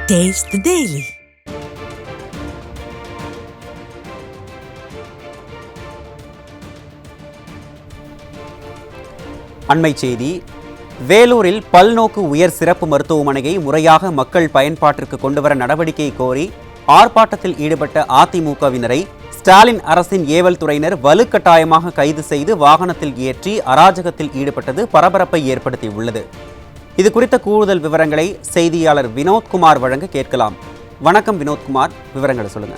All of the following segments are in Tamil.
Taste the Daily. அண்மை செய்தி. வேலூரில் பல்நோக்கு உயர் சிறப்பு மருத்துவமனையை முறையாக மக்கள் பயன்பாட்டிற்கு கொண்டுவர நடவடிக்கை கோரி ஆர்ப்பாட்டத்தில் ஈடுபட்ட அதிமுகவினரை ஸ்டாலின் அரசின் ஏவல் துறையினர் வலுக்கட்டாயமாக கைது செய்து வாகனத்தில் ஏற்றி அராஜகத்தில் ஈடுபட்டது பரபரப்பை ஏற்படுத்தியுள்ளது. இது குறித்த கூடுதல் விவரங்களை செய்தியாளர் வினோத்குமார் வழங்க கேட்கலாம். வணக்கம் வினோத்குமார், விவரங்களை சொல்லுங்க.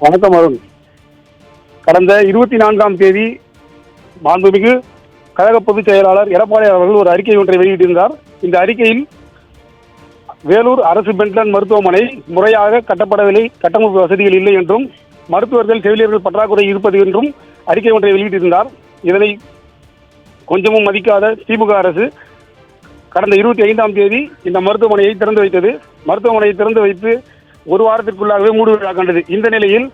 வணக்கம் அருண். கடந்த 24ஆம் தேதி மாண்புமிகு கழக பொதுச் செயலாளர் எடப்பாடி அவர்கள் ஒரு அறிக்கை ஒன்றை வெளியிட்டிருந்தார். இந்த அறிக்கையில் வேலூர் அரசு பென்ட்லன் மருத்துவமனை முறையாக கட்டப்படவில்லை, கட்டமைப்பு வசதிகள் இல்லை என்றும் மருத்துவர்கள் செவிலியர்கள் பற்றாக்குறை இருப்பது என்றும் அறிக்கை ஒன்றை வெளியிட்டிருந்தார். இதனை கொஞ்சமும் மதிக்காத திமுக அரசு கடந்த 25ஆம் தேதி இந்த மருத்துவமனையை திறந்து வைத்தது. மருத்துவமனையை திறந்து வைத்து ஒரு வாரத்திற்குள்ளாகவே மூடு விழா கண்டது. இந்த நிலையில்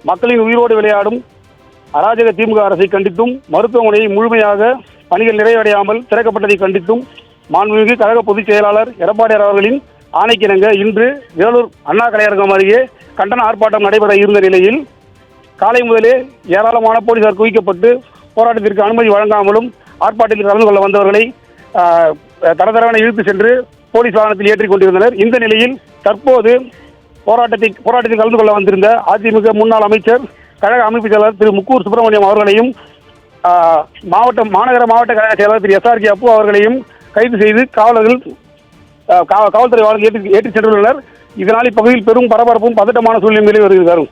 மக்களின் உயிரோடு விளையாடும் அராஜக திமுக அரசை கண்டித்தும் மருத்துவமனையை முழுமையாக பணிகள் நிறைவடையாமல் திறக்கப்பட்டதை கண்டித்தும் மாண்புமிகு கழக பொதுச் செயலாளர் எடப்பாடியார் அவர்களின் ஆணைக்கிணங்க இன்று வேலூர் அண்ணா கலையரங்கம் அருகே கண்டன ஆர்ப்பாட்டம் நடைபெற இருந்த நிலையில் காலை முதலே ஏராளமான போலீசார் குவிக்கப்பட்டு போராட்டத்திற்கு அனுமதி வழங்காமலும் ஆர்ப்பாட்டத்தில் கலந்து கொள்ள வந்தவர்களை தரதரவென இழுத்து சென்று போலீஸ் வாகனத்தில் ஏற்றிக் கொண்டிருந்தனர். இந்த நிலையில் தற்போது போராட்டத்தில் கலந்து கொள்ள வந்திருந்த அதிமுக முன்னாள் அமைச்சர் கழக அமைப்பு செயலாளர் திரு முக்கூர் சுப்பிரமணியம் அவர்களையும் மாநகர மாவட்ட கழக செயலாளர் திரு SRK அப்பு அவர்களையும் கைது செய்து காவல்துறை வாகனத்தில் ஏற்றிச் சென்றுள்ளனர். இதனால் இப்பகுதியில் பெரும் பரபரப்பும் பதட்டமான சூழ்நிலை வருகிறது.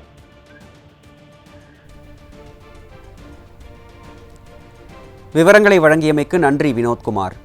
விவரங்களை வழங்கியமைக்கு நன்றி வினோத்குமார்.